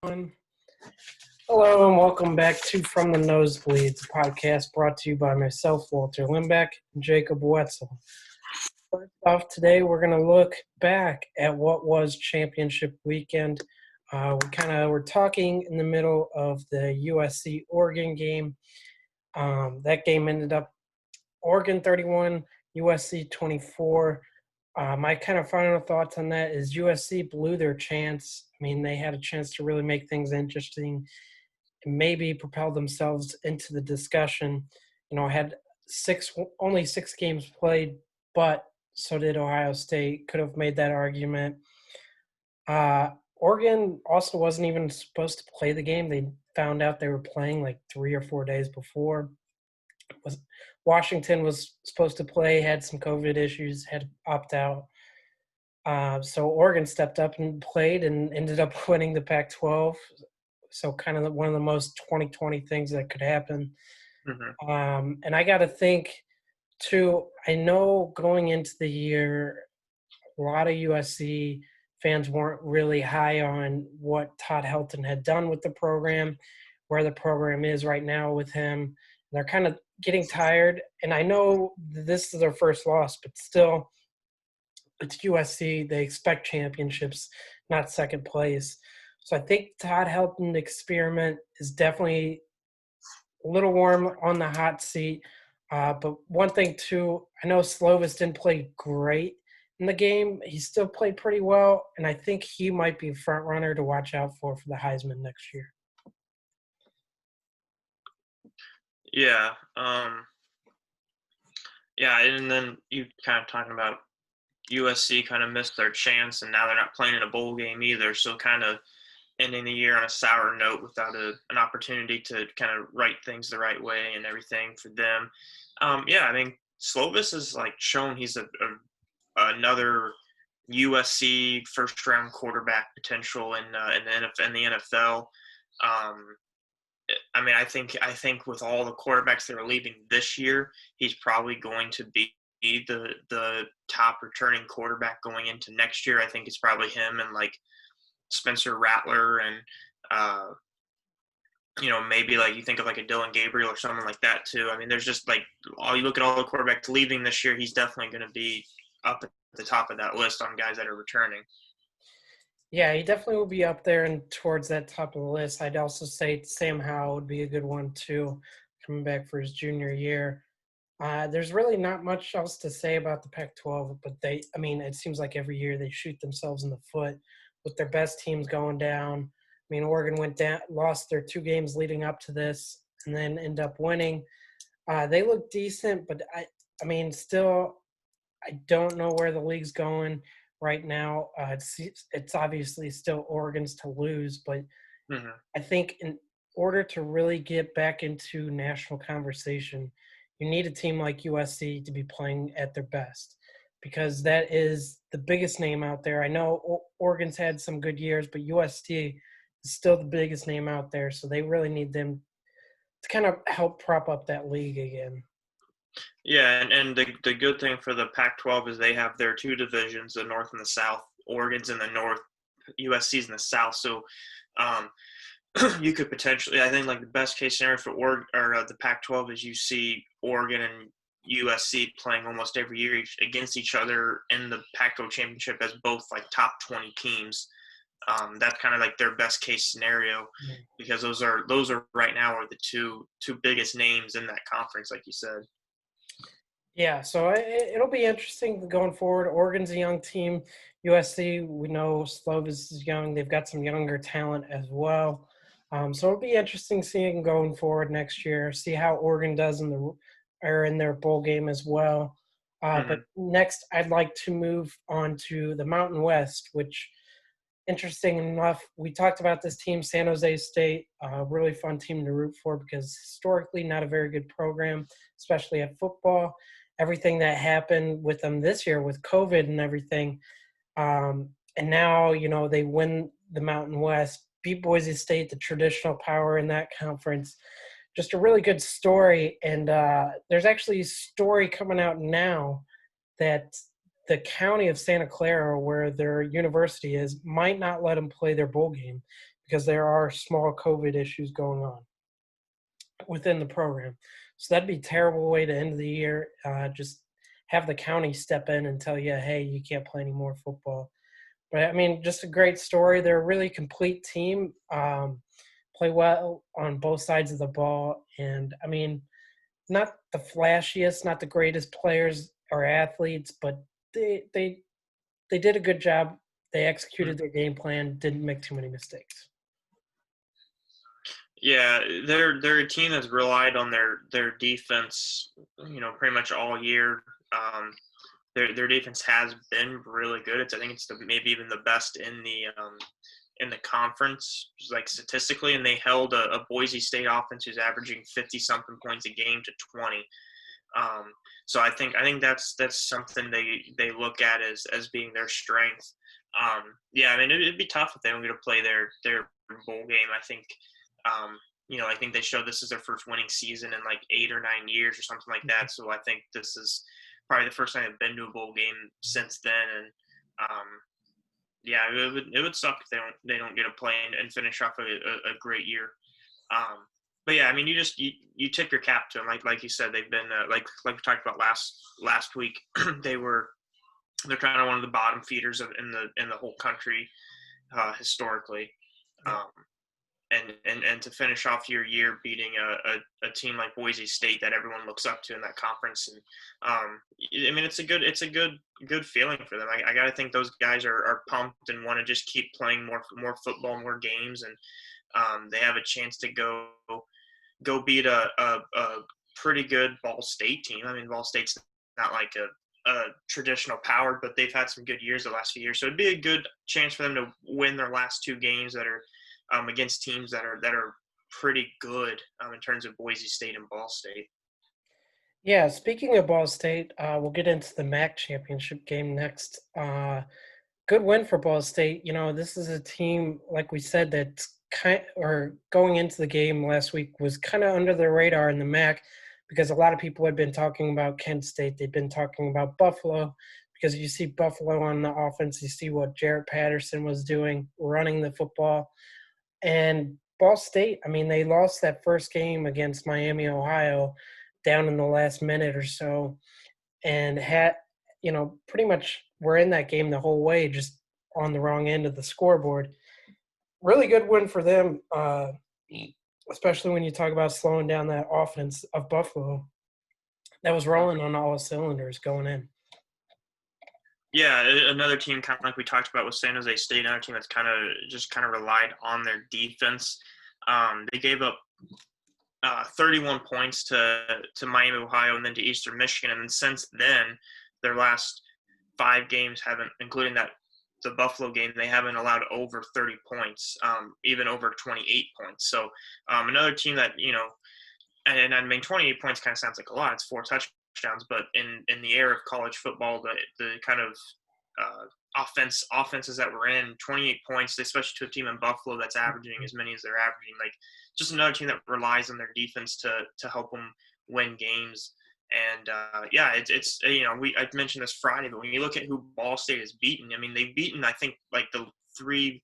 Everyone. Hello and welcome back to From the Nosebleeds, a podcast brought to you by myself, Walter Limbeck, and Jacob Wetzel. First off, today we're going to look back at what was championship weekend. We're talking in the middle of the USC-Oregon game. That game ended up Oregon 31, USC 24. My kind of final thoughts on that is USC blew their chance. I mean, they had a chance to really make things interesting and maybe propel themselves into the discussion. Had only six games played, but so did Ohio State. Could have made that argument. Oregon also wasn't even supposed to play the game. They found out they were playing like 3 or 4 days before. Washington was supposed to play, had some COVID issues, had to opt out. So Oregon stepped up and played and ended up winning the Pac-12. So kind of one of the most 2020 things that could happen. Mm-hmm. And I got to think, too, I know going into the year, a lot of USC fans weren't really high on what Todd Helton had done with the program, where the program is right now with him. They're kind of getting tired. And I know this is their first loss, but still, it's USC. They expect championships, not second place. So I think Todd Helton experiment is definitely a little warm on the hot seat. But one thing, too, I know Slovis didn't play great in the game. He still played pretty well, and I think he might be a front runner to watch out for the Heisman next year. Yeah. And then you kind of talking about USC kind of missed their chance, and now they're not playing in a bowl game either. So kind of ending the year on a sour note without an opportunity to kind of right things the right way and everything for them. I mean, Slovis has like shown he's another USC first round quarterback potential in the NFL. I mean, I think with all the quarterbacks that are leaving this year, he's probably going to be the top returning quarterback going into next year. I think it's probably him and like Spencer Rattler and maybe like you think of like a Dylan Gabriel or someone like that too. I mean, there's just like you look at all the quarterbacks leaving this year, he's definitely going to be up at the top of that list on guys that are returning. Yeah, he definitely will be up there and towards that top of the list. I'd also say Sam Howell would be a good one too, coming back for his junior year. There's really not much else to say about the Pac-12, but it seems like every year they shoot themselves in the foot with their best teams going down. I mean, Oregon went down, lost their 2 games leading up to this, and then end up winning. They look decent, but still, I don't know where the league's going right now. It's obviously still Oregon's to lose, but I think in order to really get back into national conversation, you need a team like USC to be playing at their best because that is the biggest name out there. I know Oregon's had some good years, but USC is still the biggest name out there, so they really need them to kind of help prop up that league again. Yeah, and the good thing for the Pac-12 is they have their 2 divisions, the North and the South. Oregon's in the North, USC's in the South. So you could potentially, I think, like the best case scenario for the Pac-12 is you see Oregon and USC playing almost every year against each other in the Pac-12 championship as both like top 20 teams. That's kind of like their best case scenario because those are right now are the two biggest names in that conference, like you said. Yeah, so it'll be interesting going forward. Oregon's a young team. USC, we know Slovis is young. They've got some younger talent as well. So it'll be interesting seeing going forward next year, see how Oregon does in their bowl game as well. But next, I'd like to move on to the Mountain West, which, interesting enough, we talked about this team, San Jose State, a really fun team to root for because historically not a very good program, especially at football. Everything that happened with them this year with COVID and everything. And now, they win the Mountain West, beat Boise State, the traditional power in that conference. Just a really good story. And there's actually a story coming out now that the county of Santa Clara, where their university is, might not let them play their bowl game because there are small COVID issues going on within the program. So that'd be a terrible way to end the year. Just have the county step in and tell you, hey, you can't play any more football. But I mean, just a great story. They're a really complete team. Play well on both sides of the ball, and I mean, not the flashiest, not the greatest players or athletes, but they did a good job. They executed their game plan, didn't make too many mistakes. Yeah, they're a team that's relied on their defense, pretty much all year. Their defense has been really good. I think it's maybe even the best in the conference, like statistically, and they held a Boise State offense who's averaging 50-something points a game to 20. So I think that's something they look at as being their strength. Yeah, I mean it'd be tough if they don't get to play their bowl game. I think I think they showed this is their first winning season in like 8 or 9 years or something like that. So I think this is probably the first time they've been to a bowl game since then. And yeah, it would suck if they don't get to play and finish off a great year. But yeah, I mean, you tip your cap to them. Like you said, they've been like we talked about last week. They're kind of one of the bottom feeders in the whole country historically. And to finish off your year beating a team like Boise State that everyone looks up to in that conference, and I mean it's a good feeling for them. I gotta think those guys are pumped and want to just keep playing more football, more games, and they have a chance to go beat a pretty good Ball State team. I mean, Ball State's not like a traditional power, but they've had some good years the last few years, so it'd be a good chance for them to win their last 2 games that are against teams that are pretty good in terms of Boise State and Ball State. Yeah, speaking of Ball State, we'll get into the MAC championship game next. Good win for Ball State. This is a team, like we said, that's going into the game last week was kind of under the radar in the MAC because a lot of people had been talking about Kent State. They've been talking about Buffalo because you see Buffalo on the offense. You see what Jarrett Patterson was doing, running the football. And Ball State, I mean, they lost that first game against Miami, Ohio, down in the last minute or so, and had, pretty much were in that game the whole way, just on the wrong end of the scoreboard. Really good win for them, especially when you talk about slowing down that offense of Buffalo that was rolling on all cylinders going in. Yeah, another team kind of like we talked about with San Jose State, another team that's kind of relied on their defense. They gave up 31 points to Miami, Ohio, and then to Eastern Michigan, and then since then, their last 5 games haven't, including the Buffalo game, they haven't allowed over 30 points, even over 28 points. So another team that and I mean 28 points kind of sounds like a lot. It's 4 touchdowns, but in the era of college football, the kind of offenses that were in 28 points, especially to a team in Buffalo that's averaging as many as they're averaging, like just another team that relies on their defense to help them win games. And yeah, it's I mentioned this Friday, but when you look at who Ball State has beaten, I mean they've beaten I think like the three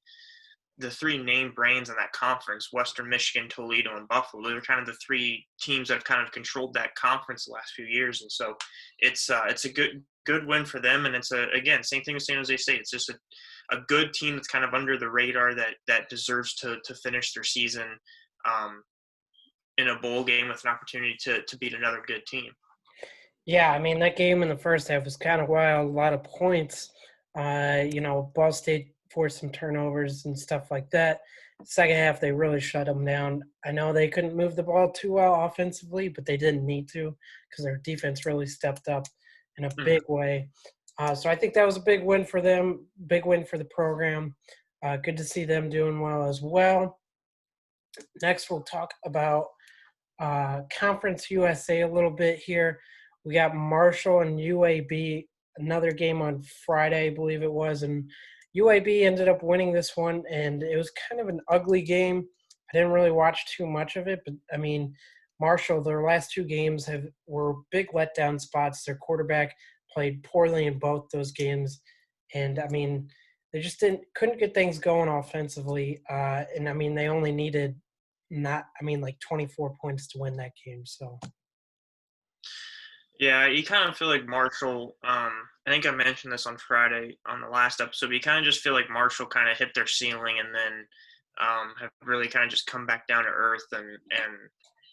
named brands in that conference: Western Michigan, Toledo, and Buffalo. They're kind of the 3 teams that have kind of controlled that conference the last few years, and so it's a good win for them. And it's again same thing with San Jose State. It's just a good team that's kind of under the radar that deserves to finish their season in a bowl game with an opportunity to beat another good team. Yeah, I mean, that game in the first half was kind of wild, a lot of points. Ball State forced some turnovers and stuff like that. Second half, they really shut them down. I know they couldn't move the ball too well offensively, but they didn't need to because their defense really stepped up in a big way. So I think that was a big win for them, big win for the program. Good to see them doing well as well. Next, we'll talk about Conference USA a little bit here. We got Marshall and UAB, another game on Friday, I believe it was, and UAB ended up winning this one, and it was kind of an ugly game. I didn't really watch too much of it, but, I mean, Marshall, their last 2 games were big letdown spots. Their quarterback played poorly in both those games, and, I mean, they just couldn't get things going offensively. And I mean, they only needed like 24 points to win that game. So Yeah, you kind of feel like Marshall. I think I mentioned this on Friday on the last episode. But you kind of just feel like Marshall kind of hit their ceiling, and then have really kind of just come back down to earth. And it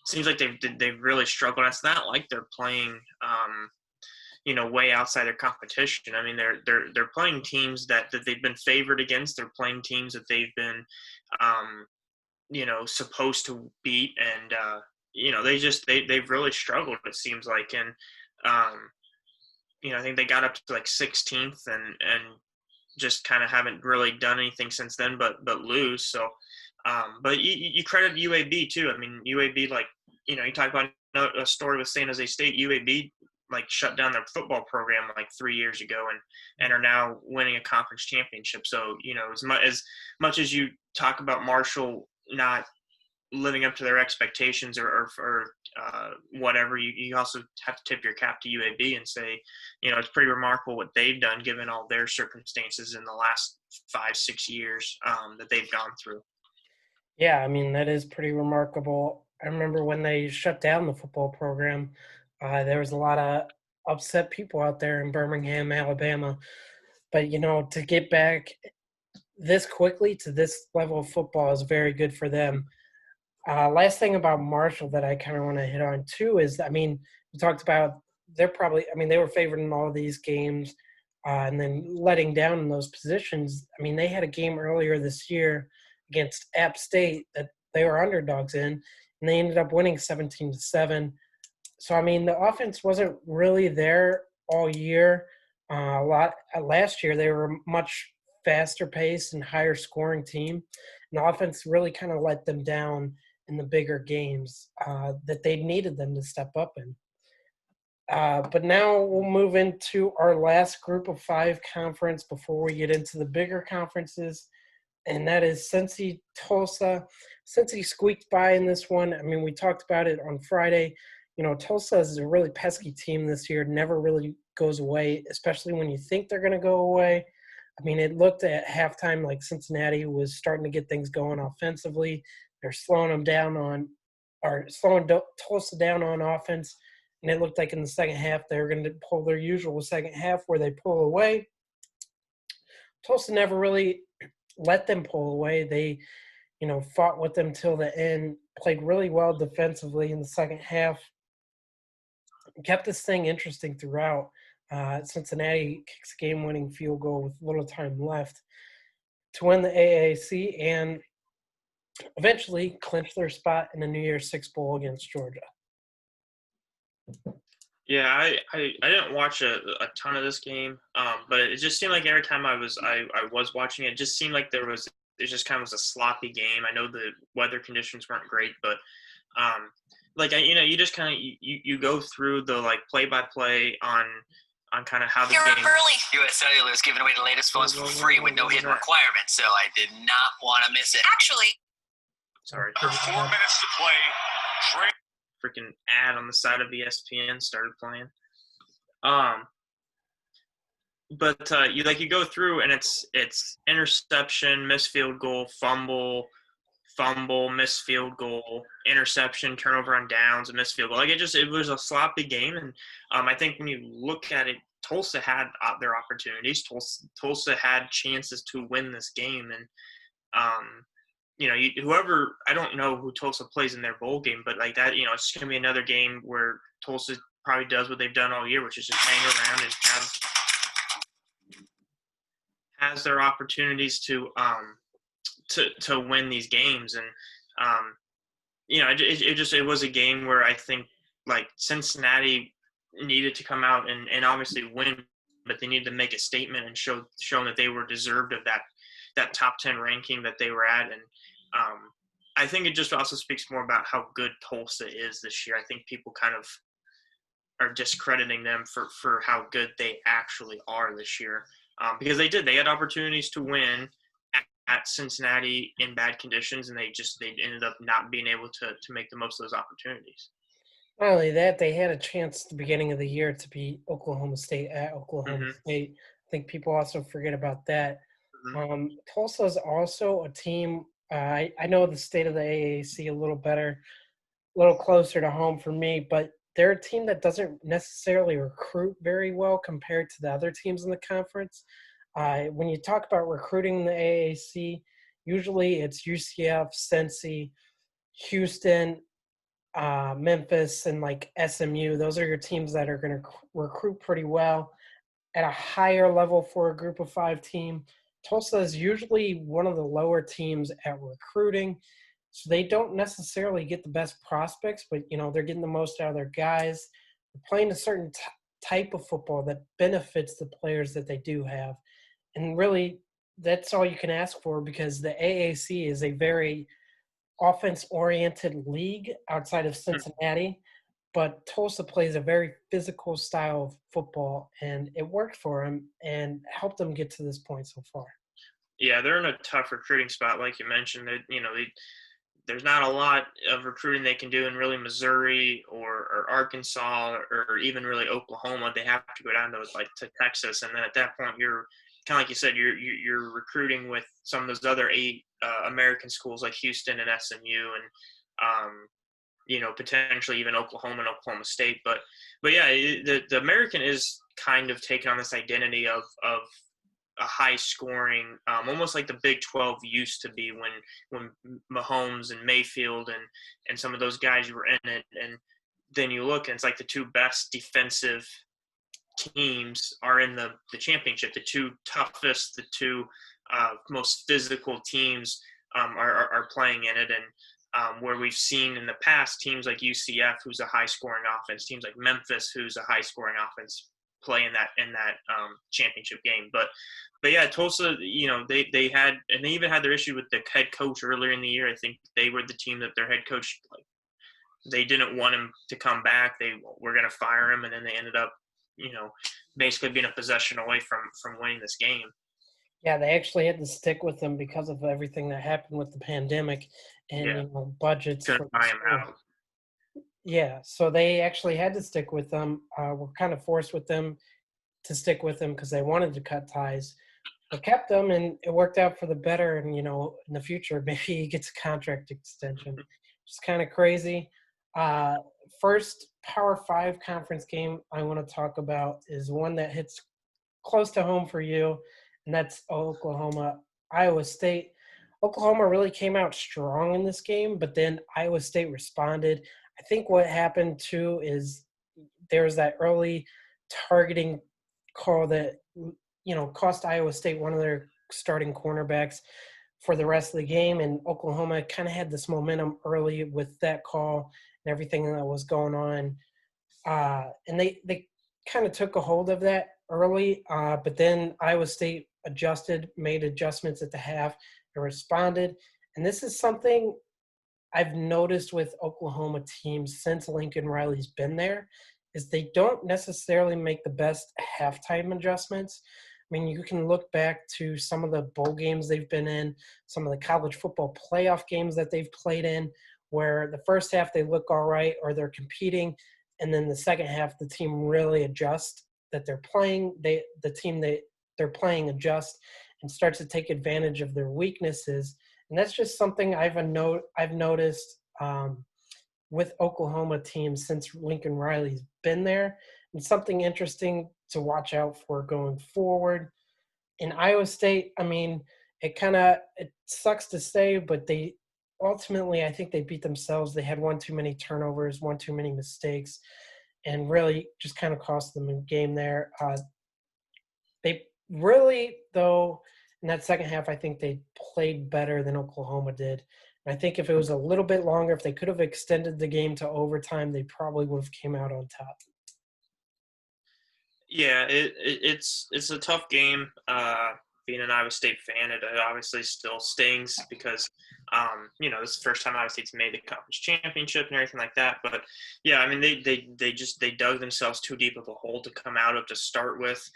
seems like they've really struggled. It's not like they're playing, way outside their competition. I mean, they're playing teams that they've been favored against. They're playing teams that they've been, supposed to beat, and they've really struggled. It seems like, and I think they got up to like 16th, and just kind of haven't really done anything since then, but lose. So, but you credit UAB too. I mean, UAB, like, you talk about a story with San Jose State. UAB like shut down their football program like 3 years ago, and are now winning a conference championship. So, as much as you talk about Marshall not living up to their expectations or whatever, you also have to tip your cap to UAB and say, it's pretty remarkable what they've done given all their circumstances in the last 5-6 years that they've gone through. yeah, I mean, that is pretty remarkable. I remember when they shut down the football program, there was a lot of upset people out there in Birmingham, Alabama. But, to get back this quickly to this level of football is very good for them. Last thing about Marshall that I kind of want to hit on too is, I mean, we talked about they were favored in all of these games, and then letting down in those positions. I mean, they had a game earlier this year against App State that they were underdogs in, and they ended up winning 17-7. So, I mean, the offense wasn't really there all year. Last year, they were a much faster paced and higher scoring team. And the offense really kind of let them down in the bigger games that they needed them to step up in. But now we'll move into our last group of 5 conference before we get into the bigger conferences, and that is Cincy Tulsa. Cincy squeaked by in this one. I mean, we talked about it on Friday. Tulsa is a really pesky team this year, never really goes away, especially when you think they're going to go away. I mean, it looked at halftime like Cincinnati was starting to get things going offensively. They're slowing Tulsa down on offense. And it looked like in the second half they were going to pull their usual second half where they pull away. Tulsa never really let them pull away. They, fought with them till the end, played really well defensively in the second half, kept this thing interesting throughout. Cincinnati kicks a game-winning field goal with little time left to win the AAC and eventually clinch their spot in the New Year's Six Bowl against Georgia. Yeah, I didn't watch a ton of this game, but it just seemed like every time I was watching it, just seemed like it just kind of was a sloppy game. I know the weather conditions weren't great, but you just kind of you go through the like play-by-play on kind of how the game. Early. U.S. Cellular is giving away the latest phones for free with no hidden requirements, so I did not want to miss it. Actually, sorry. 4 minutes to play. Freaking ad on the side of ESPN started playing. But you go through and it's interception, missed field goal, fumble, missed field goal, interception, turnover on downs, and missed field goal. Like it was a sloppy game, and I think when you look at it, Tulsa had their opportunities. Tulsa had chances to win this game, and whoever, I don't know who Tulsa plays in their bowl game, but like that, it's going to be another game where Tulsa probably does what they've done all year, which is just hang around and has their opportunities to win these games. And it was a game where I think like Cincinnati needed to come out and obviously win, but they needed to make a statement and show that they were deserved of that top 10 ranking that they were at. And I think it just also speaks more about how good Tulsa is this year. I think people kind of are discrediting them for how good they actually are this year, because they had opportunities to win at Cincinnati in bad conditions, and they ended up not being able to make the most of those opportunities. Not only that, they had a chance at the beginning of the year to beat Oklahoma State at Oklahoma State. I think people also forget about that. Tulsa is also a team. I know the state of the AAC a little better, a little closer to home for me, but they're a team that doesn't necessarily recruit very well compared to the other teams in the conference. When you talk about recruiting in the AAC, usually it's UCF, Cincy, Houston, Memphis, and like SMU. Those are your teams that are going to recruit pretty well at a higher level for a group of 5 team. Tulsa is usually one of the lower teams at recruiting. So they don't necessarily get the best prospects, but they're getting the most out of their guys. They're playing a certain type of football that benefits the players that they do have. And really, that's all you can ask for because the AAC is a very offense-oriented league outside of Cincinnati. But Tulsa plays a very physical style of football, and it worked for them and helped them get to this point so far. Yeah, they're in a tough recruiting spot, like you mentioned. There's not a lot of recruiting they can do in really Missouri or Arkansas or even really Oklahoma. They have to go down to Texas, and then at that point, you're kind of like you said, you're recruiting with some of those other 8 American schools like Houston and SMU and potentially even Oklahoma and Oklahoma State. But yeah, the American is kind of taking on this identity of a high scoring, almost like the Big 12 used to be when Mahomes and Mayfield and some of those guys were in it. And then you look and it's like the 2 best defensive teams are in the championship. The 2 toughest, the 2 most physical teams are playing in it. And where we've seen in the past teams like UCF, who's a high scoring offense, teams like Memphis, who's a high scoring offense, play in that championship game. But yeah, Tulsa, they had, and they even had their issue with the head coach earlier in the year. I think they were the team that their head coach, they didn't want him to come back. They were going to fire him, and then they ended up, basically being a possession away from winning this game. Yeah, they actually had to stick with him because of everything that happened with the pandemic and budgets. Couldn't buy him out. Yeah, so they actually had to stick with them. We're kind of forced with them to stick with them because they wanted to cut ties, but kept them, and it worked out for the better. And in the future, maybe he gets a contract extension. It's kind of crazy. First Power 5 conference game I want to talk about is one that hits close to home for you, and that's Oklahoma, Iowa State. Oklahoma really came out strong in this game, but then Iowa State responded. I think what happened too is there was that early targeting call that cost Iowa State one of their starting cornerbacks for the rest of the game, and Oklahoma kind of had this momentum early with that call and everything that was going on, and they kind of took a hold of that early, but then Iowa State made adjustments at the half and responded. And this is something I've noticed with Oklahoma teams since Lincoln Riley's been there, is they don't necessarily make the best halftime adjustments. I mean, you can look back to some of the bowl games they've been in, some of the college football playoff games that they've played in, where the first half they look all right or they're competing, and then the second half the team really adjusts that they're playing. The team they're playing adjust and starts to take advantage of their weaknesses. And that's just something I've noticed with Oklahoma teams since Lincoln Riley's been there, and something interesting to watch out for going forward. In Iowa State, I mean, it sucks to say, but they ultimately, I think they beat themselves. They had one too many turnovers, one too many mistakes, and really just kind of cost them a game there. They really, though, in that second half, I think they played better than Oklahoma did. And I think if it was a little bit longer, if they could have extended the game to overtime, they probably would have came out on top. Yeah, it's a tough game. Being an Iowa State fan, it obviously still stings because this is the first time Iowa State's made the conference championship and everything like that. But yeah, I mean they dug themselves too deep of a hole to come out of to start with.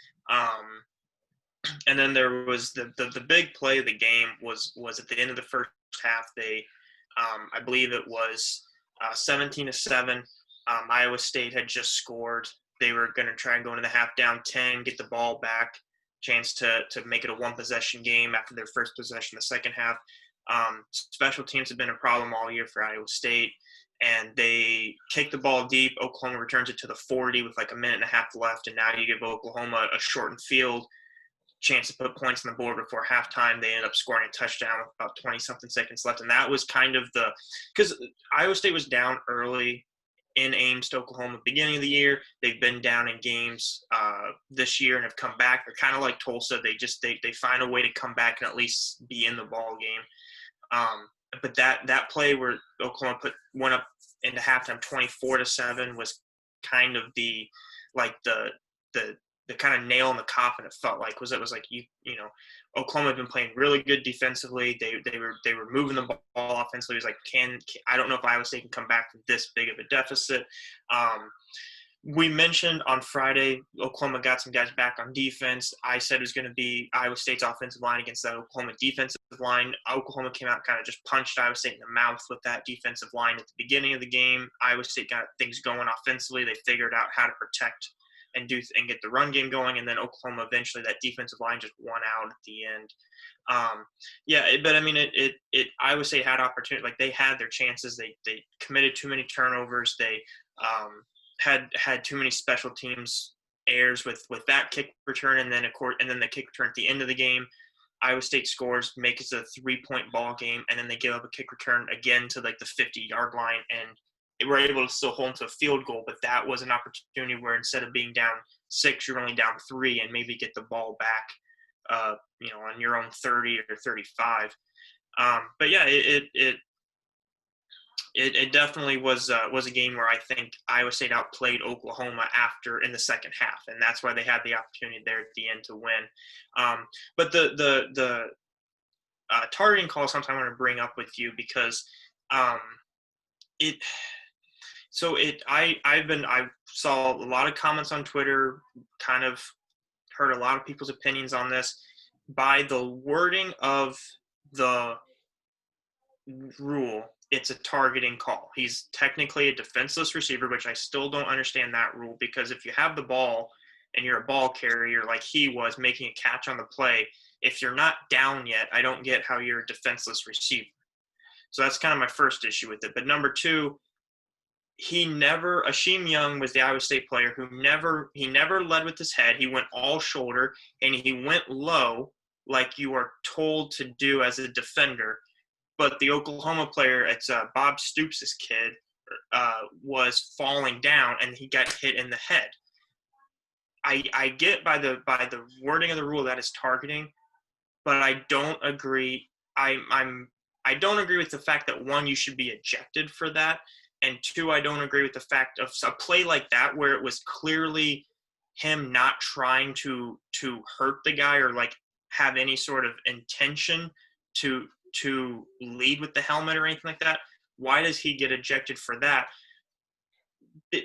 And then there was the big play of the game was at the end of the first half. They I believe it was 17-7. Iowa State had just scored. They were going to try and go into the half down 10, get the ball back, chance to make it a one-possession game after their first possession the second half. Special teams have been a problem all year for Iowa State, and they kick the ball deep. Oklahoma returns it to the 40 with like a minute and a half left, and now you give Oklahoma a shortened field, chance to put points on the board before halftime. They ended up scoring a touchdown with about 20-something seconds left, and that was kind of because Iowa State was down early in Ames to Oklahoma beginning of the year. They've been down in games this year and have come back. They're kind of like Tulsa. They find a way to come back and at least be in the ball game. But that play where Oklahoma went up into halftime 24-7 was kind of the kind of nail in the coffin. It felt like it was like you know Oklahoma had been playing really good defensively. They were moving the ball offensively. It was like I don't know if Iowa State can come back from this big of a deficit. We mentioned on Friday Oklahoma got some guys back on defense. I said it was going to be Iowa State's offensive line against that Oklahoma defensive line. Oklahoma came out and kind of just punched Iowa State in the mouth with that defensive line at the beginning of the game. Iowa State got things going offensively. They figured out how to protect and get the run game going, and then Oklahoma eventually that defensive line just won out at the end. But I mean, Iowa State had opportunity, like they had their chances. They committed too many turnovers. They had too many special teams errors with that kick return, and then the kick return at the end of the game. Iowa State scores, make it a 3-point ball game, and then they give up a kick return again to like the 50-yard line, and they were able to still hold to a field goal. But that was an opportunity where instead of being down 6, you're only down 3, and maybe get the ball back, on your own 30 or 35. But yeah, it definitely was a game where I think Iowa State outplayed Oklahoma in the second half, and that's why they had the opportunity there at the end to win. But the targeting call is something I want to bring up with you because I saw a lot of comments on Twitter, kind of heard a lot of people's opinions on this. By the wording of the rule, it's a targeting call. He's technically a defenseless receiver, which I still don't understand that rule, because if you have the ball and you're a ball carrier like he was making a catch on the play, if you're not down yet, I don't get how you're a defenseless receiver. So that's kind of my first issue with it. But number two, Akeem Young was the Iowa State player who never led with his head. He went all shoulder, and he went low like you are told to do as a defender. But the Oklahoma player, it's Bob Stoops' kid, was falling down, and he got hit in the head. I get by the wording of the rule that is targeting, but I don't agree. I don't agree with the fact that, one, you should be ejected for that, and two, I don't agree with the fact of a play like that where it was clearly him not trying to hurt the guy or like have any sort of intention to lead with the helmet or anything like that. Why does he get ejected for that?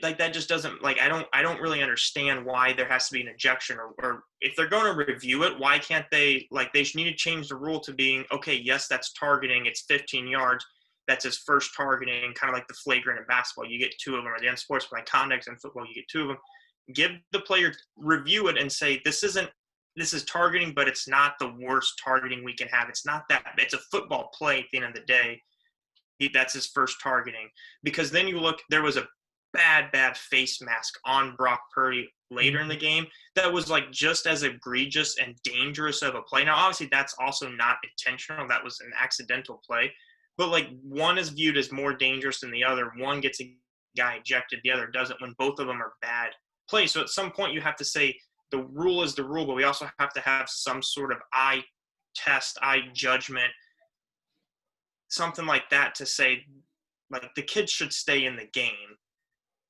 That just doesn't, like, I don't really understand why there has to be an ejection, or if they're going to review it, why can't they need to change the rule to being, okay, yes, that's targeting. It's 15 yards. That's his first targeting, kind of like the flagrant in basketball. You get 2 of them, or the unsportsmanlike conduct in football, you get 2 of them. Give the player, review it and say, this is targeting, but it's not the worst targeting we can have. It's not that. It's a football play at the end of the day. That's his first targeting. Because then you look, there was a bad face mask on Brock Purdy later in the game that was like just as egregious and dangerous of a play. Now, obviously, that's also not intentional. That was an accidental play. But, like, one is viewed as more dangerous than the other. One gets a guy ejected, the other doesn't, when both of them are bad plays. So at some point you have to say, the rule is the rule, but we also have to have some sort of eye test, eye judgment, something like that to say, like, the kids should stay in the game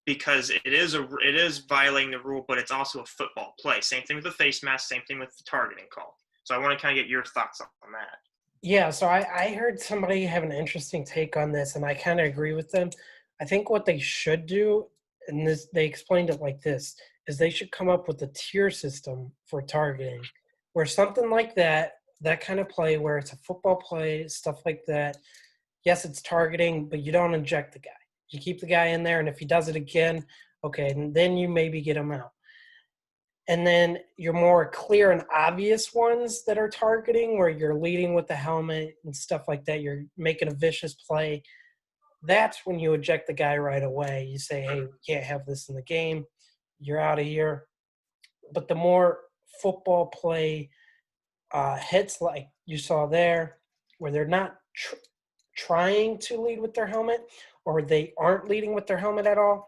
because it is violating the rule, but it's also a football play. Same thing with the face mask, same thing with the targeting call. So I want to kind of get your thoughts on that. Yeah, so I heard somebody have an interesting take on this, and I kind of agree with them. I think what they should do, and they explained it like this, is they should come up with a tier system for targeting, where something like that kind of play, where it's a football play, stuff like that, yes, it's targeting, but you don't inject the guy. You keep the guy in there, and if he does it again, okay, and then you maybe get him out. And then your more clear and obvious ones that are targeting, where you're leading with the helmet and stuff like that, you're making a vicious play. That's when you eject the guy right away. You say, hey, we can't have this in the game. You're out of here. But the more football play hits like you saw there, where they're not trying to lead with their helmet or they aren't leading with their helmet at all,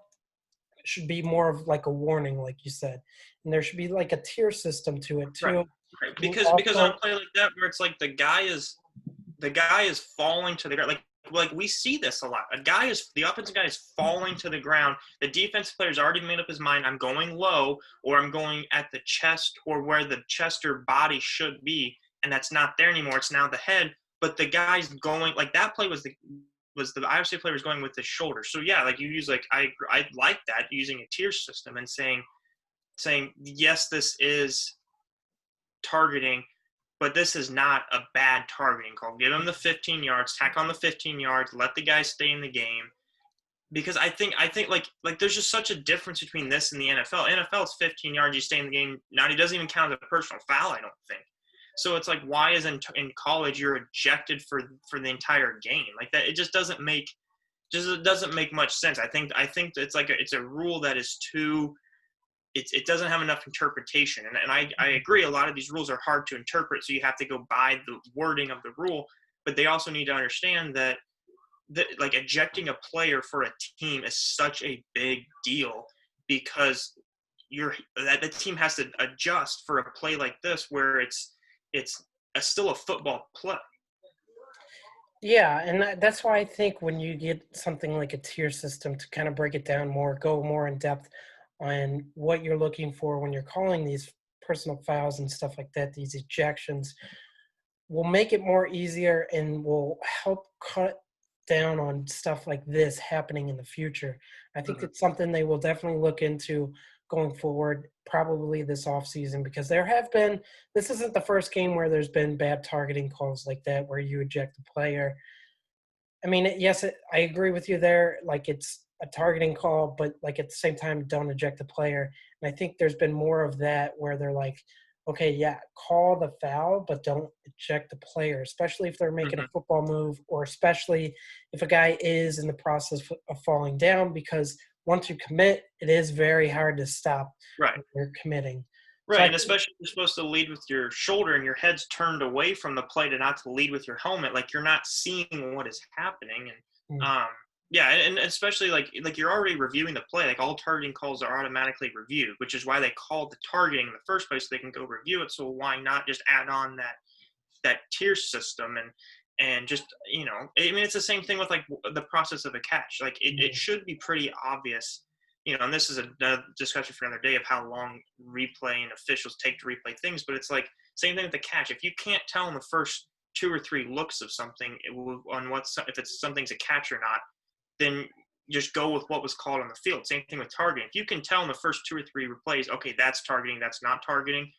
it should be more of like a warning, like you said. And there should be like a tier system to it too. Right. Because on a play like that where it's like the guy is falling to the ground, like we see this a lot. The offensive guy is falling to the ground. The defensive player's already made up his mind. I'm going low, or I'm going at the chest, or where the chest or body should be, and that's not there anymore. It's now the head. But the guy's going like that play was the Iowa State player was going with the shoulder. So yeah, like you use I like that, using a tier system and saying yes, this is targeting, but this is not a bad targeting call. Give him the 15 yards, tack on the 15 yards, let the guy stay in the game. Because I think like there's just such a difference between this and the NFL. NFL is 15 yards, you stay in the game. Now he doesn't even count as a personal foul, I don't think. So it's like, why is in college you're ejected for the entire game? Like that, it just doesn't make much sense. I think it's like it's a rule that is too. It doesn't have enough interpretation. And I agree, a lot of these rules are hard to interpret, so you have to go by the wording of the rule. But they also need to understand that like ejecting a player for a team is such a big deal, because the team has to adjust for a play like this where it's still a football play. Yeah, and that's why I think when you get something like a tier system to kind of break it down more, go more in depth on what you're looking for when you're calling these personal fouls and stuff like that, these ejections, will make it more easier and will help cut down on stuff like this happening in the future. I think it's something they will definitely look into going forward, probably this offseason, because this isn't the first game where there's been bad targeting calls like that, where you eject a player. I mean, yes, I agree with you there. Like, it's a targeting call, but like at the same time, don't eject the player. And I think there's been more of that where they're like, okay, yeah, call the foul, but don't eject the player, especially if they're making a football move, or especially if a guy is in the process of falling down, because once you commit, it is very hard to stop Right. when you're committing. Right, So and especially if you're supposed to lead with your shoulder and your head's turned away from the play to not to lead with your helmet, like you're not seeing what is happening. And yeah, and especially like you're already reviewing the play. Like all targeting calls are automatically reviewed, which is why they called the targeting in the first place, so they can go review it. So why not just add on that tier system and just, I mean, it's the same thing with like the process of a catch. Like it should be pretty obvious. And this is a discussion for another day of how long replay and officials take to replay things, but it's like same thing with the catch. If you can't tell in the first 2 or 3 looks of something if it's something's a catch or not, then just go with what was called on the field. Same thing with targeting. If you can tell in the first 2 or 3 replays, okay, that's targeting, that's not targeting,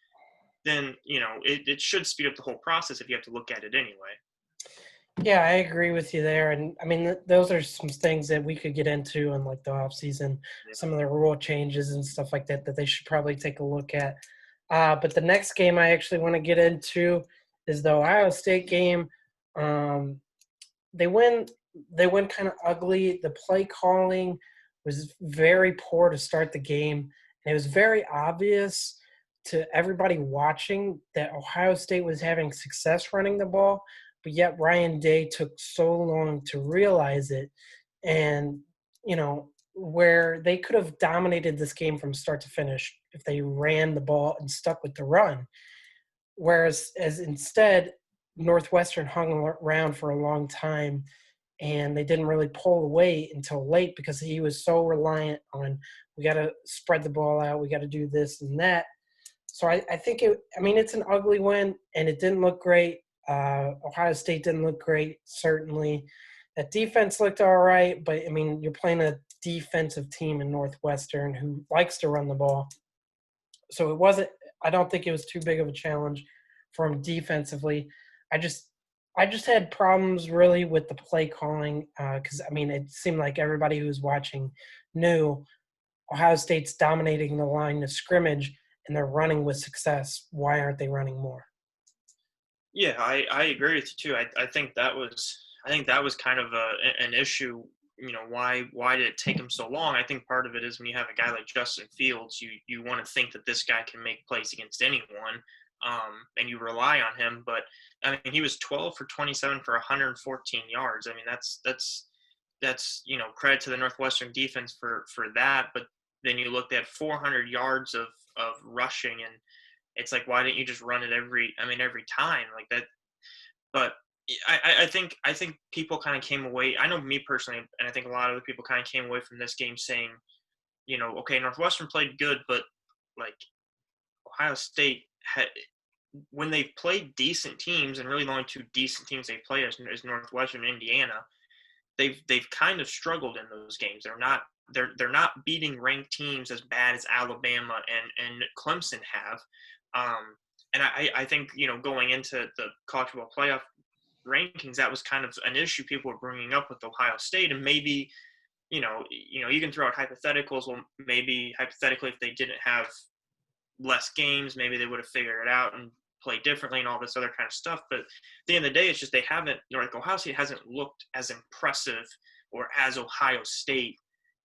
then it should speed up the whole process if you have to look at it anyway. yeah, I agree with you there. And I mean, those are some things that we could get into in like the off season, some of the rule changes and stuff like that they should probably take a look at. But the next game I actually want to get into is the Ohio State game. They went kind of ugly. The play calling was very poor to start the game. And it was very obvious to everybody watching that Ohio State was having success running the ball, but yet Ryan Day took so long to realize it. And, where they could have dominated this game from start to finish if they ran the ball and stuck with the run. Whereas instead, Northwestern hung around for a long time, and they didn't really pull away until late because he was so reliant on, we got to spread the ball out, we got to do this and that. So I think it's an ugly win, and it didn't look great. Ohio State didn't look great, certainly. That defense looked all right, but, I mean, you're playing a defensive team in Northwestern who likes to run the ball. So I don't think it was too big of a challenge for him defensively. I just had problems really with the play calling because, I mean, it seemed like everybody who was watching knew Ohio State's dominating the line of scrimmage, and they're running with success, why aren't they running more? Yeah, I agree with you too. I think that was kind of an issue. Why did it take him so long? I think part of it is when you have a guy like Justin Fields, you want to think that this guy can make plays against anyone, and you rely on him. But I mean, he was 12 for 27 for 114 yards. I mean, that's credit to the Northwestern defense for that. But then you looked at 400 yards of rushing, and it's like, why didn't you just run it every time like that? But I think people kind of came away. I know me personally, and I think a lot of other people kind of came away from this game saying, okay, Northwestern played good, but like Ohio State had, when they've played decent teams, and really the only two decent teams they play is Northwestern and Indiana, they've kind of struggled in those games. They're not beating ranked teams as bad as Alabama and Clemson have. And I think, going into the college football playoff rankings, that was kind of an issue people were bringing up with Ohio State. And maybe, you can throw out hypotheticals. Well, maybe hypothetically, if they didn't have less games, maybe they would have figured it out and played differently and all this other kind of stuff. But at the end of the day, it's just they haven't, like Ohio State hasn't looked as impressive or as Ohio State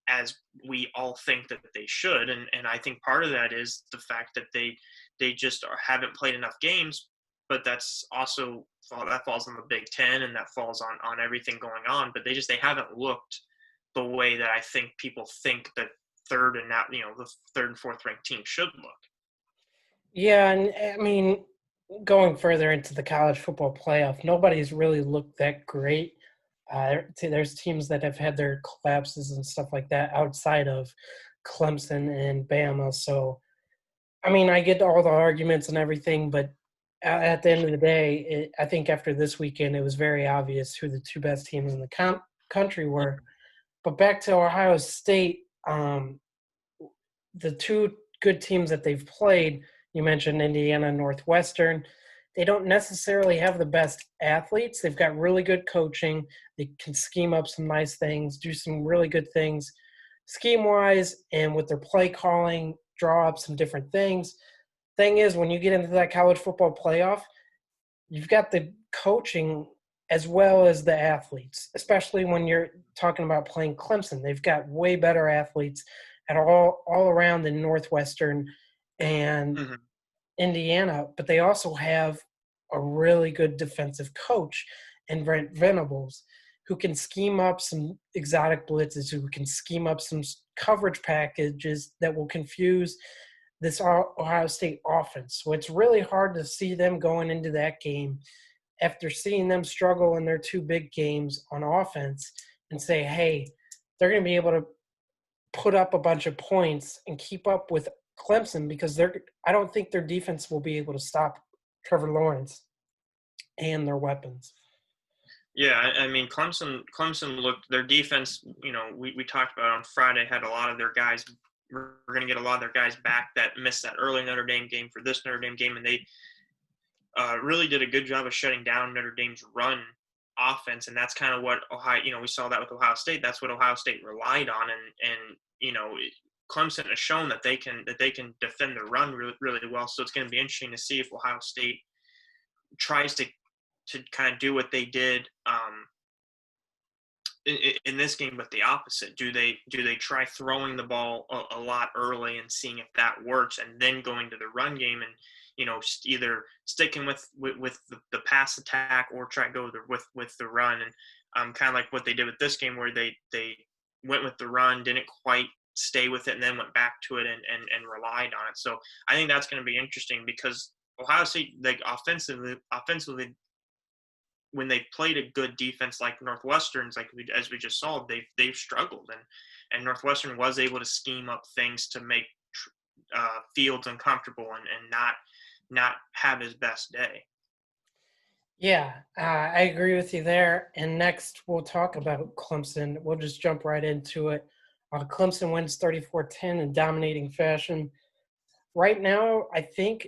as we all think that they should. And I think part of that is the fact that they just haven't played enough games, but that's also, that falls on the Big Ten, and that falls on everything going on. But they haven't looked the way that I think people think that third and now, the third and fourth ranked team should look. Yeah, and I mean, going further into the college football playoff, nobody's really looked that great. There's teams that have had their collapses and stuff like that outside of Clemson and Bama. So, I mean, I get all the arguments and everything, but at the end of the day, I think after this weekend, it was very obvious who the two best teams in the country were. But back to Ohio State, the two good teams that they've played, you mentioned Indiana and Northwestern, they don't necessarily have the best athletes. They've got really good coaching. They can scheme up some nice things, do some really good things scheme-wise, and with their play calling, draw up some different things. Thing is, when you get into that college football playoff, you've got the coaching as well as the athletes, especially when you're talking about playing Clemson. They've got way better athletes at all around in Northwestern and Mm-hmm. Indiana, but they also have a really good defensive coach in Brent Venables, who can scheme up some exotic blitzes, who can scheme up some coverage packages that will confuse this Ohio State offense. So it's really hard to see them going into that game after seeing them struggle in their two big games on offense and say, hey, they're going to be able to put up a bunch of points and keep up with Clemson, because I don't think their defense will be able to stop Trevor Lawrence and their weapons. Yeah, I mean, Clemson looked, their defense, we talked about on Friday, had a lot of their guys, we're going to get a lot of their guys back that missed that early Notre Dame game for this Notre Dame game, and they really did a good job of shutting down Notre Dame's run offense, and that's kind of what Ohio, we saw that with Ohio State. That's what Ohio State relied on, and Clemson has shown that they can defend the run really, really well. So it's going to be interesting to see if Ohio State tries to kind of do what they did in this game, but the opposite. Do they try throwing the ball a lot early and seeing if that works, and then going to the run game and either sticking with the pass attack or try to go with the run, and kind of like what they did with this game, where they went with the run, didn't quite stay with it, and then went back to it and relied on it. So I think that's going to be interesting, because Ohio State, like offensively, when they played a good defense like Northwestern's, as we just saw, they've struggled, and Northwestern was able to scheme up things to make Fields uncomfortable and not have his best day. Yeah, I agree with you there. And next, we'll talk about Clemson. We'll just jump right into it. Clemson wins 34-10 in dominating fashion. Right now, I think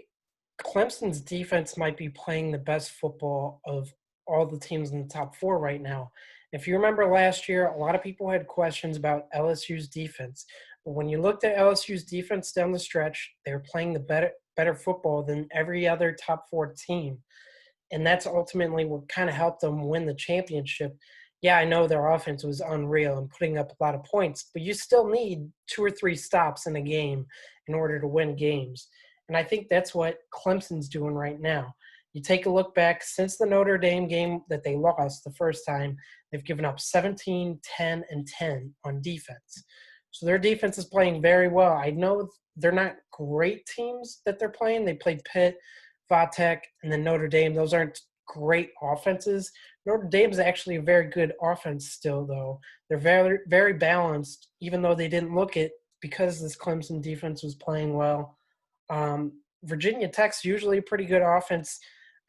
Clemson's defense might be playing the best football of all the teams in the top four right now. If you remember last year, a lot of people had questions about LSU's defense, But when you looked at LSU's defense down the stretch, they were playing the better football than every other top 4 team. And that's ultimately what kind of helped them win the championship. Yeah, I know their offense was unreal and putting up a lot of points, but you still need 2 or 3 stops in a game in order to win games. And I think that's what Clemson's doing right now. You take a look back since the Notre Dame game that they lost the first time, they've given up 17, 10, and 10 on defense. So their defense is playing very well. I know they're not great teams that they're playing. They played Pitt, Vatech, and then Notre Dame. Those aren't great offenses. Notre Dame's actually a very good offense still, though. They're very, very balanced, even though they didn't look it because this Clemson defense was playing well. Virginia Tech's usually a pretty good offense.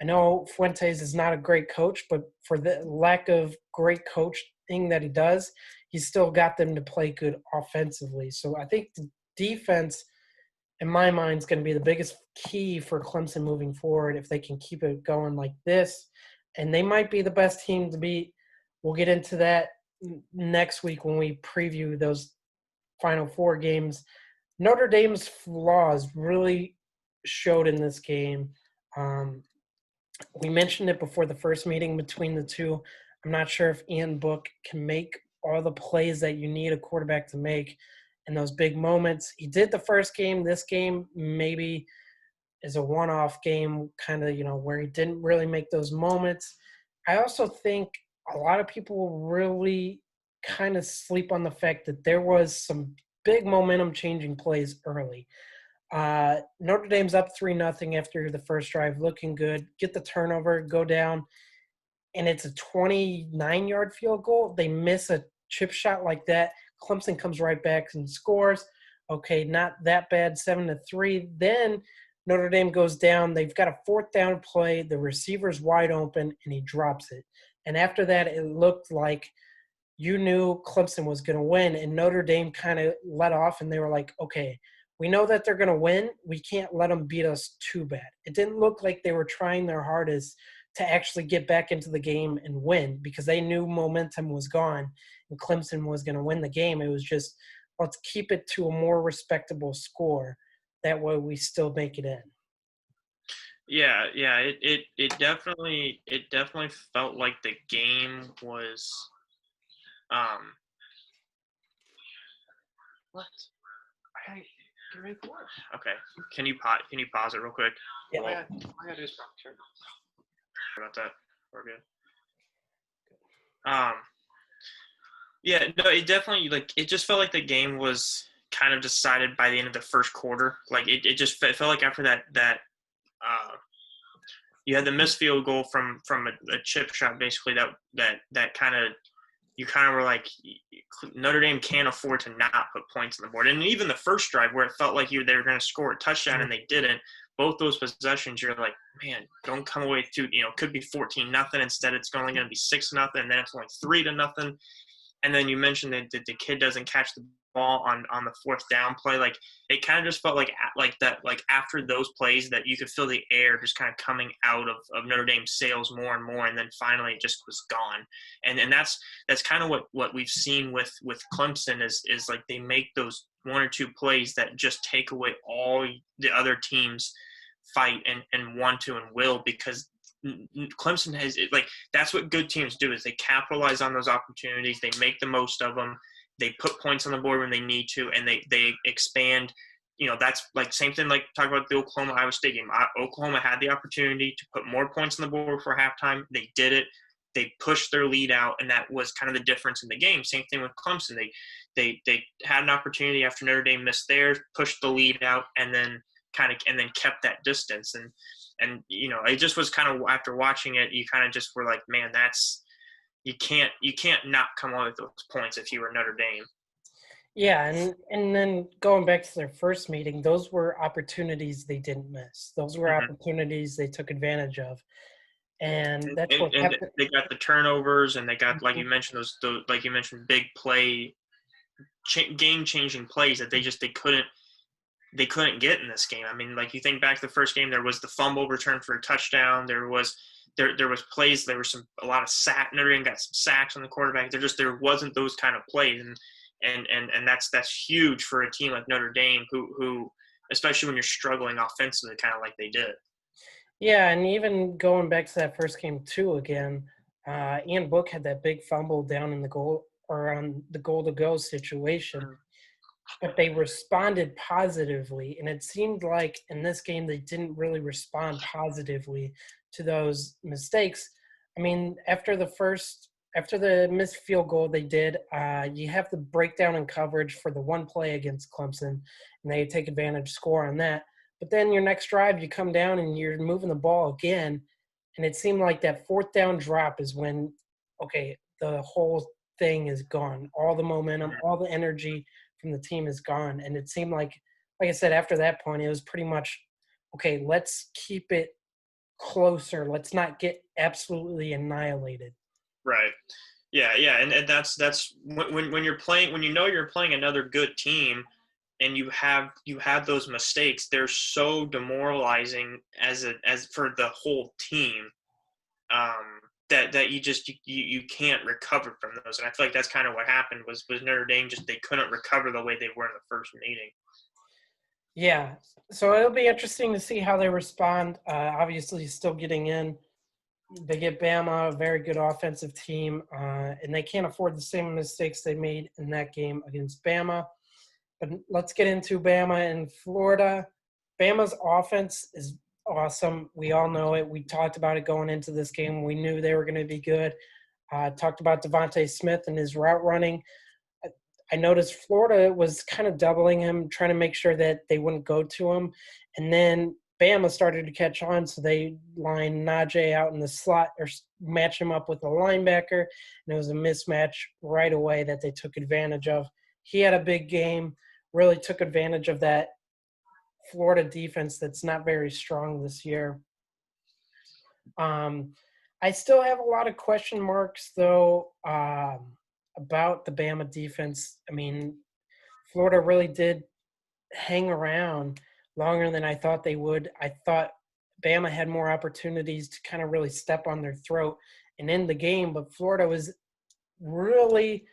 I know Fuentes is not a great coach, but for the lack of great coaching that he does, he's still got them to play good offensively. So I think the defense, in my mind, is going to be the biggest key for Clemson moving forward if they can keep it going like this. And they might be the best team to beat. We'll get into that next week when we preview those Final Four games. Notre Dame's flaws really showed in this game. We mentioned it before the first meeting between the two. I'm not sure if Ian Book can make all the plays that you need a quarterback to make in those big moments. He did the first game. This game maybe is a one-off game, kind of, where he didn't really make those moments. I also think a lot of people really kind of sleep on the fact that there was some big momentum-changing plays early. Notre Dame's up 3-0 after the first drive, looking good. Get the turnover, go down, and it's a 29-yard field goal. They miss a chip shot like that. Clemson comes right back and scores. Okay, not that bad, 7-3. Then Notre Dame goes down. They've got a 4th down play. The receiver's wide open, and he drops it. And after that, it looked like you knew Clemson was going to win, and Notre Dame kind of let off, and they were like, okay, we know that they're going to win. We can't let them beat us too bad. It didn't look like they were trying their hardest to actually get back into the game and win because they knew momentum was gone and Clemson was going to win the game. It was just, let's keep it to a more respectable score. That way we still make it in. Yeah. It definitely felt like the game was what? Okay. Can you pause it real quick? Yeah. I gotta do something. Sure. Sorry about that. We're good. Yeah, no, it definitely, it just felt like the game was kind of decided by the end of the first quarter. Like, it felt like after that you had the missed field goal from a chip shot, basically, that kind of, you kind of were like, Notre Dame can't afford to not put points on the board. And even the first drive where it felt like they were going to score a touchdown and they didn't, both those possessions, you're like, man, don't come away too, could be 14-0. Instead, it's only going to be 6-0, and then it's only 3-0. And then you mentioned that the kid doesn't catch the ball on the 4th down play. Like, it kind of just felt like that, like after those plays that you could feel the air just kind of coming out of Notre Dame's sails more and more. And then finally it just was gone. And that's kind of what we've seen with Clemson is like they make those 1 or 2 plays that just take away all the other teams fight and want to and will, because Clemson has, like, that's what good teams do, is they capitalize on those opportunities. They make the most of them. They put points on the board when they need to, and they expand. That's like same thing like talk about the Oklahoma-Iowa State game. Oklahoma had the opportunity to put more points on the board for halftime. They did it. They pushed their lead out, and that was kind of the difference in the game. Same thing with Clemson. They had an opportunity after Notre Dame missed theirs, pushed the lead out, and then kept that distance. And it just was kind of, after watching it, you kind of just were like, man, you can't not come away with those points if you were Notre Dame. Yeah, and then going back to their first meeting, those were opportunities they didn't miss. Those were opportunities they took advantage of. And that's what and they got the turnovers, and they got, like you mentioned, those like you mentioned, big play, game-changing plays that they couldn't get in this game. I mean, like, you think back to the first game, there was the fumble return for a touchdown. There was plays. There was a lot of sack. Notre Dame got some sacks on the quarterback. There wasn't those kind of plays, and that's huge for a team like Notre Dame, who especially when you're struggling offensively, kind of like they did. Yeah, and even going back to that first game too again, Ian Book had that big fumble down in the goal or on the goal to go situation, but they responded positively. And it seemed like in this game they didn't really respond positively to those mistakes. I mean, after the missed field goal they did, you have the breakdown in coverage for the one play against Clemson, and they take advantage, score on that. But then your next drive, you come down and you're moving the ball again, and it seemed like that fourth down drop is when, okay, the whole thing is gone. All the momentum, all the energy from the team is gone. And it seemed like I said, after that point, it was pretty much, okay, let's keep it closer. Let's not get absolutely annihilated. Right. Yeah, and that's when you're playing, when you know you're playing another good team, and you have those mistakes, they're so demoralizing as for the whole team, that you can't recover from those. And I feel like that's kind of what happened was Notre Dame, just they couldn't recover the way they were in the first meeting. Yeah, so it'll be interesting to see how they respond. Obviously, still getting in. They get Bama, a very good offensive team, and they can't afford the same mistakes they made in that game against Bama. But let's get into Bama and Florida. Bama's offense is awesome. We all know it. We talked about it going into this game. We knew they were going to be good. Talked about Devontae Smith and his route running. I noticed Florida was kind of doubling him, trying to make sure that they wouldn't go to him. And then Bama started to catch on, so they lined Najee out in the slot or match him up with a linebacker, and it was a mismatch right away that they took advantage of. He had a big game, really took advantage of that Florida defense that's not very strong this year. I still have a lot of question marks, though, about the Bama defense. I mean, Florida really did hang around longer than I thought they would. I thought Bama had more opportunities to kind of really step on their throat and end the game, but Florida was really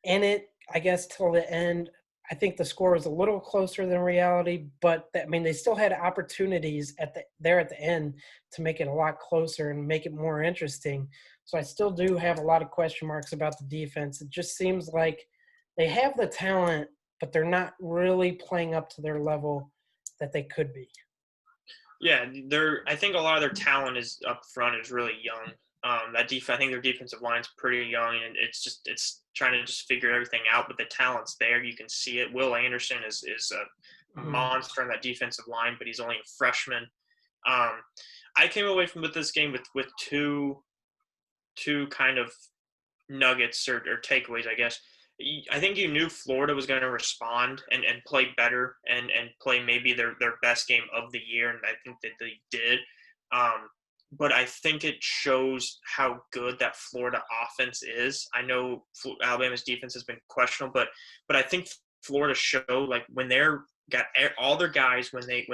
in it, I guess, till the end. I think the score was a little closer than reality, but they still had opportunities at the end to make it a lot closer and make it more interesting. So I still do have a lot of question marks about the defense. It just seems like they have the talent, but they're not really playing up to their level that they could be. Yeah, I think a lot of their talent is up front is really young. I think their defensive line's pretty young, and it's trying to just figure everything out. But the talent's there; you can see it. Will Anderson is a monster on that defensive line, but he's only a freshman. I came away with this game with two kind of nuggets or takeaways, I guess. I think you knew Florida was going to respond and play better and play maybe their best game of the year, and I think that they did. But I think it shows how good that Florida offense is. I know Alabama's defense has been questionable, but I think Florida showed, like, when they're got all their guys, when they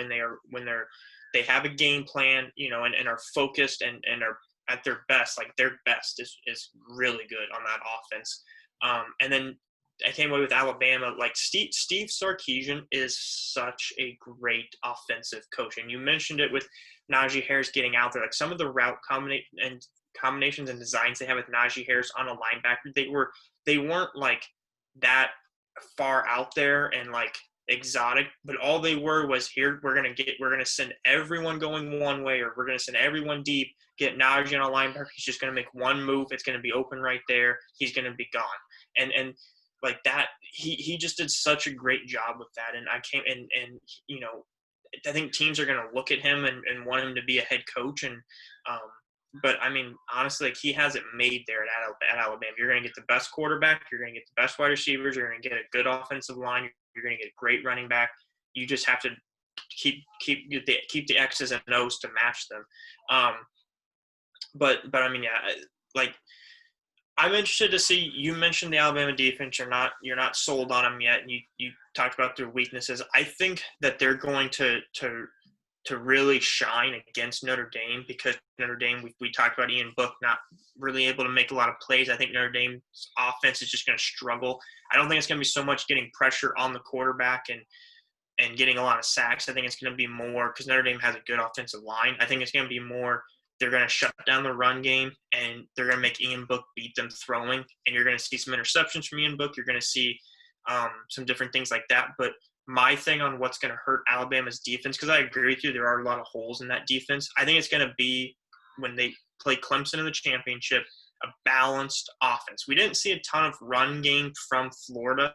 have a game plan, and are focused and are at their best, like their best is really good on that offense. And then I came away with Alabama. Like Steve Sarkisian is such a great offensive coach, and you mentioned it with Najee Harris getting out there. Like some of the route combinations and designs they have with Najee Harris on a linebacker, they weren't like that far out there and like exotic, but all they were was, here we're gonna send everyone going one way, or we're gonna send everyone deep, get Najee on a linebacker. He's just gonna make one move. It's gonna be open right there. He's gonna be gone. And like that, he just did such a great job with that. And I think teams are going to look at him and want him to be a head coach. And but I mean, honestly, like, he has it made there at Alabama. You're going to get the best quarterback. You're going to get the best wide receivers. You're going to get a good offensive line. You're going to get a great running back. You just have to keep the X's and O's to match them. But I mean, yeah, like, I'm interested to see. You mentioned the Alabama defense. You're not sold on them yet, and you talked about their weaknesses. I think that they're going to to really shine against Notre Dame, because Notre Dame, we talked about Ian Book not really able to make a lot of plays. I think Notre Dame's offense is just going to struggle. I don't think it's going to be so much getting pressure on the quarterback and getting a lot of sacks. I think it's going to be more, because Notre Dame has a good offensive line, I think it's going to be more they're going to shut down the run game, and they're going to make Ian Book beat them throwing, and you're going to see some interceptions from Ian Book. You're going to see some different things like that. But my thing on what's going to hurt Alabama's defense, because I agree with you, there are a lot of holes in that defense. I think it's going to be when they play Clemson in the championship, a balanced offense. We didn't see a ton of run game from Florida,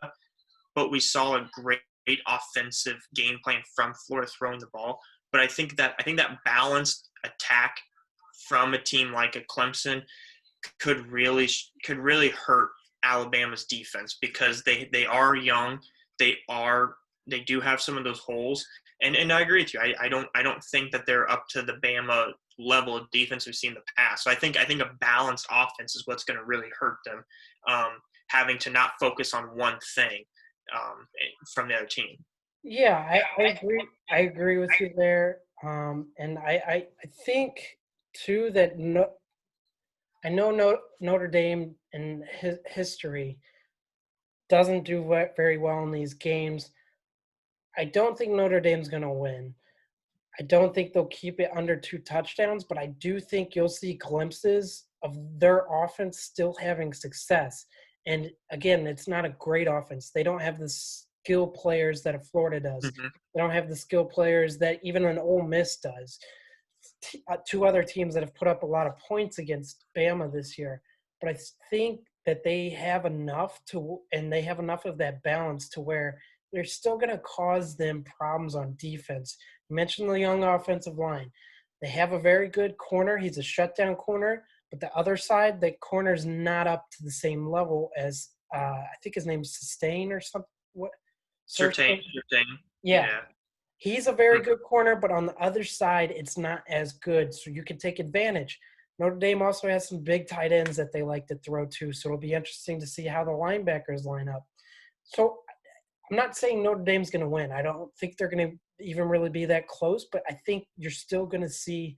but we saw a great offensive game plan from Florida throwing the ball. But I think that balanced attack from a team like a Clemson could really hurt Alabama's defense, because they are young, they do have some of those holes, and I agree with you. I don't think that they're up to the Bama level of defense we've seen in the past. So I think a balanced offense is what's going to really hurt them, having to not focus on one thing from the other team. Yeah, I agree. I agree with you there. And I think too that I know Notre Dame in his history doesn't do very well in these games. I don't think Notre Dame's going to win. I don't think they'll keep it under 2 touchdowns, but I do think you'll see glimpses of their offense still having success. And again, it's not a great offense. They don't have the skill players that a Florida does. Mm-hmm. They don't have the skill players that even an Ole Miss does. 2 other teams that have put up a lot of points against Bama this year. But I think that they have enough and they have enough of that balance to where they're still going to cause them problems on defense. You mentioned the young offensive line. They have a very good corner. He's a shutdown corner. But the other side, the corner's not up to the same level as I think his name's Sustain or something. What? Certain. Yeah. He's a very good corner, but on the other side, it's not as good. So you can take advantage. Notre Dame also has some big tight ends that they like to throw to. So it'll be interesting to see how the linebackers line up. So I'm not saying Notre Dame's going to win. I don't think they're going to even really be that close, but I think you're still going to see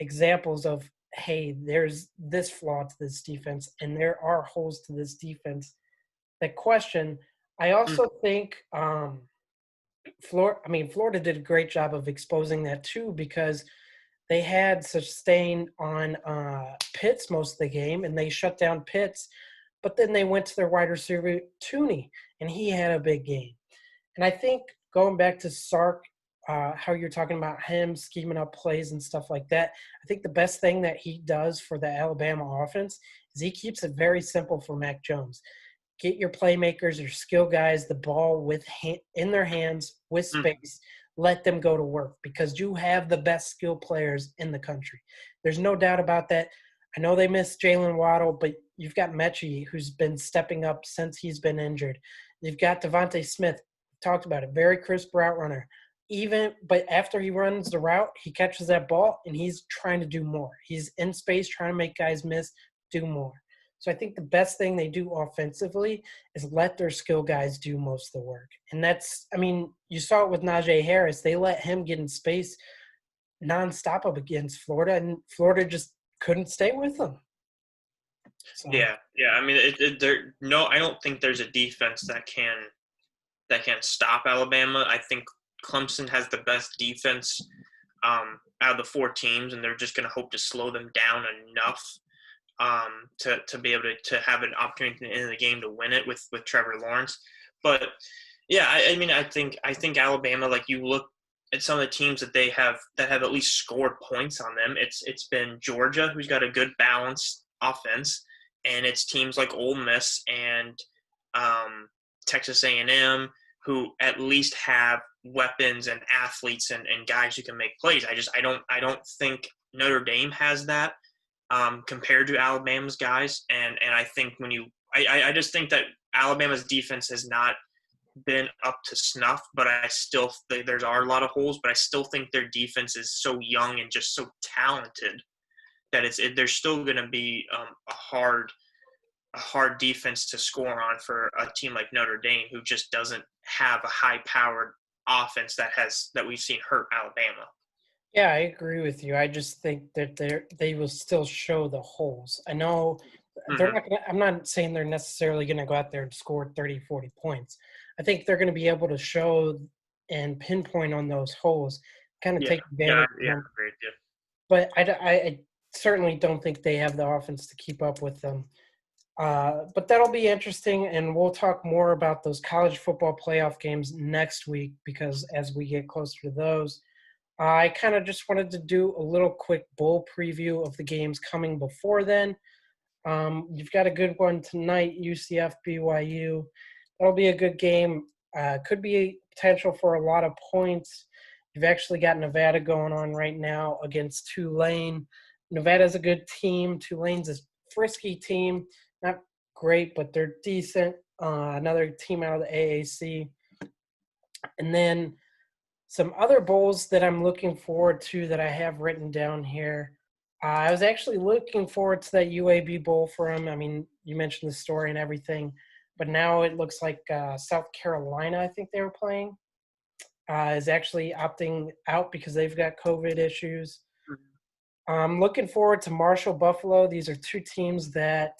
examples of, hey, there's this flaw to this defense, and there are holes to this defense. That question, I also think Florida did a great job of exposing that too, because they had Sustain on Pitts most of the game, and they shut down Pitts. But then they went to their wide receiver, Tooney, and he had a big game. And I think going back to Sark, how you're talking about him scheming up plays and stuff like that, I think the best thing that he does for the Alabama offense is he keeps it very simple for Mac Jones. Get your playmakers, your skill guys, the ball in their hands with space. Let them go to work, because you have the best skill players in the country. There's no doubt about that. I know they missed Jalen Waddle, but you've got Mechie, who's been stepping up since he's been injured. You've got Devontae Smith, talked about it, very crisp route runner. But after he runs the route, he catches that ball, and he's trying to do more. He's in space trying to make guys miss, do more. So I think the best thing they do offensively is let their skill guys do most of the work. And you saw it with Najee Harris. They let him get in space nonstop up against Florida, and Florida just couldn't stay with them. So. Yeah. I mean, I don't think there's a defense that can stop Alabama. I think Clemson has the best defense out of the 4 teams, and they're just going to hope to slow them down enough to be able to have an opportunity in the game to win it with Trevor Lawrence. But yeah, I think Alabama, like, you look at some of the teams that they have that have at least scored points on them. It's been Georgia, who's got a good balanced offense, and it's teams like Ole Miss and Texas A&M, who at least have weapons and athletes and guys who can make plays. I don't think Notre Dame has that compared to Alabama's guys. And I think I just think that Alabama's defense has not been up to snuff, but I still think there are a lot of holes, but I still think their defense is so young and just so talented that they're still going to be a hard defense to score on for a team like Notre Dame, who just doesn't have a high-powered offense that we've seen hurt Alabama. Yeah, I agree with you. I just think that they will still show the holes. I know they're Hmm. not gonna I'm not saying they're necessarily gonna go out there and score 30, 40 points. I think they're gonna be able to show and pinpoint on those holes, kind of Yeah, take yeah, advantage of yeah, them. great, yeah. But I certainly don't think they have the offense to keep up with them. But that'll be interesting, and we'll talk more about those college football playoff games next week because as we get closer to those, I kind of just wanted to do a little quick bowl preview of the games coming before then. You've got a good one tonight, UCF BYU. That'll be a good game. Could be potential for a lot of points. You've actually got Nevada going on right now against Tulane. Nevada's a good team. Tulane's a frisky team. Not great, but they're decent. Another team out of the AAC. And then some other bowls that I'm looking forward to that I have written down here. I was actually looking forward to that UAB bowl for him. I mean, you mentioned the story and everything, but now it looks like South Carolina, I think they were playing, is actually opting out because they've got COVID issues. I'm looking forward to Marshall Buffalo. These are two teams that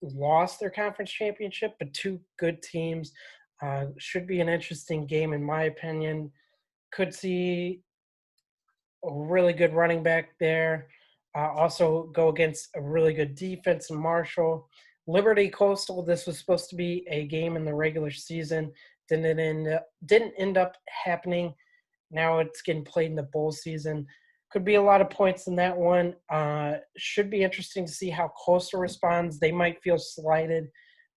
lost their conference championship, but two good teams. Should be an interesting game, in my opinion. Could see a really good running back there. Also go against a really good defense in Marshall. Liberty Coastal, this was supposed to be a game in the regular season. Didn't end up happening. Now it's getting played in the bowl season. Could be a lot of points in that one. Should be interesting to see how Coastal responds. They might feel slighted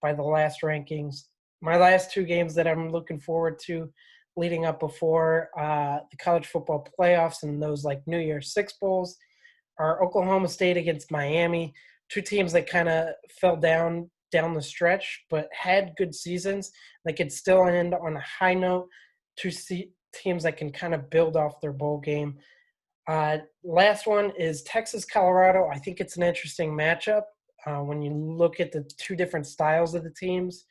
by the last rankings. My last two games that I'm looking forward to leading up before the college football playoffs and those like New Year's Six Bowls are Oklahoma State against Miami, two teams that kind of fell down the stretch, but had good seasons. They could still end on a high note. Two teams that can kind of build off their bowl game. Last one is Texas, Colorado. I think it's an interesting matchup when you look at the two different styles of the teams.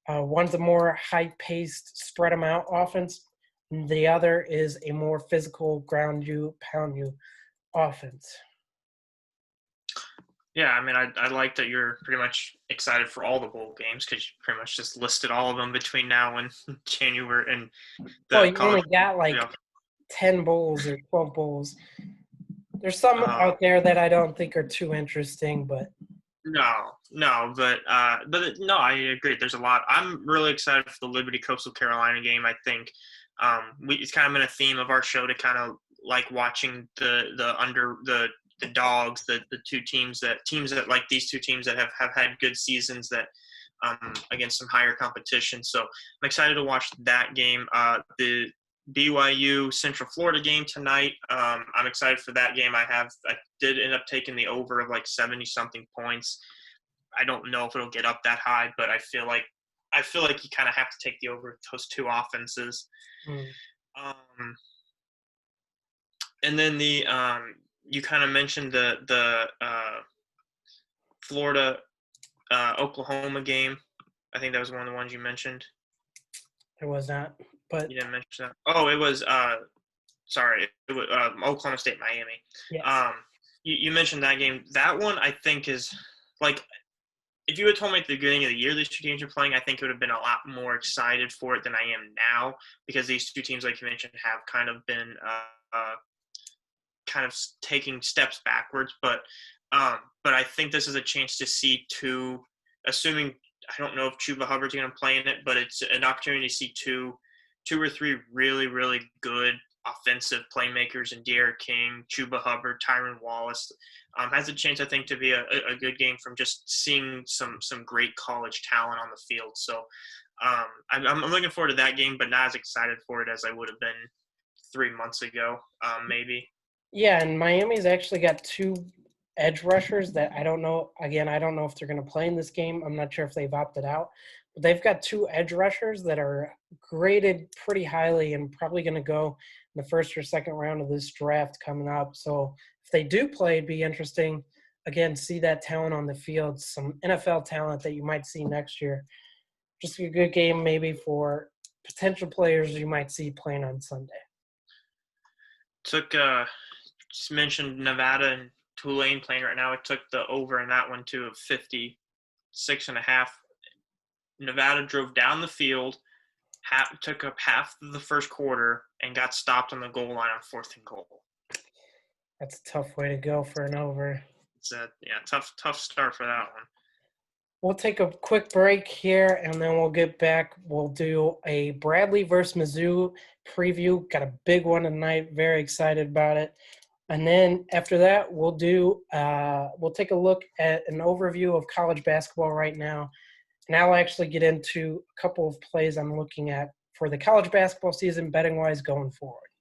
One's a more high-paced, spread them out offense. And the other is a more physical, ground you, pound you offense. Yeah, I mean, I like that you're pretty much excited for all the bowl games because you pretty much just listed all of them between now and January and Well, the you college only got like playoff. 10 bowls or 12 bowls. There's some Uh, out there that I don't think are too interesting, but no, but no, I agree. There's a lot. I'm really excited for the Liberty Coastal Carolina game. I think it's kind of been a theme of our show to kind of like watching the dogs, the teams that like these two teams that have had good seasons that against some higher competition. So I'm excited to watch that game. The BYU Central Florida game tonight. I'm excited for that game. I did end up taking the over of like 70 something points. I don't know if it'll get up that high, but I feel like you kind of have to take the over with those two offenses. Um, and then you kind of mentioned the Florida Oklahoma game. I think that was one of the ones you mentioned. it was not. But You didn't mention that. Oh, it was sorry, it was Oklahoma State Miami. yes. You mentioned that game. That one I think is like if you had told me at the beginning of the year these two teams are playing, I think it would have been a lot more excited for it than I am now because these two teams, like you mentioned, have kind of been kind of taking steps backwards. But I think this is a chance to see two. Assuming I don't know if Chuba Hubbard's going to play in it, but it's an opportunity to see two or three really really good offensive playmakers in De'Aaron King, Chuba Hubbard, Tyron Wallace. Has a chance, I think, to be a good game from just seeing some great college talent on the field. So I'm looking forward to that game, but not as excited for it as I would have been 3 months ago, maybe. Yeah, and Miami's actually got two edge rushers that I don't know. Again, I don't know if they're going to play in this game. I'm not sure if they've opted out. But they've got two edge rushers that are graded pretty highly and probably going to go in the first or second round of this draft coming up. So if they do play, it'd be interesting. Again, see that talent on the field, some NFL talent that you might see next year. Just a good game maybe for potential players you might see playing on Sunday. Took mentioned Nevada and Tulane playing right now. I took the over in that one too of 56.5. Nevada drove down the field, took up half of the first quarter, and got stopped on the goal line on 4th and goal. That's a tough way to go for an over. It's tough start for that one. We'll take a quick break here, and then we'll get back. We'll do a Bradley versus Mizzou preview. Got a big one tonight. Very excited about it. And then after that, we'll take a look at an overview of college basketball right now. And I'll actually get into a couple of plays I'm looking at for the college basketball season, betting-wise, going forward.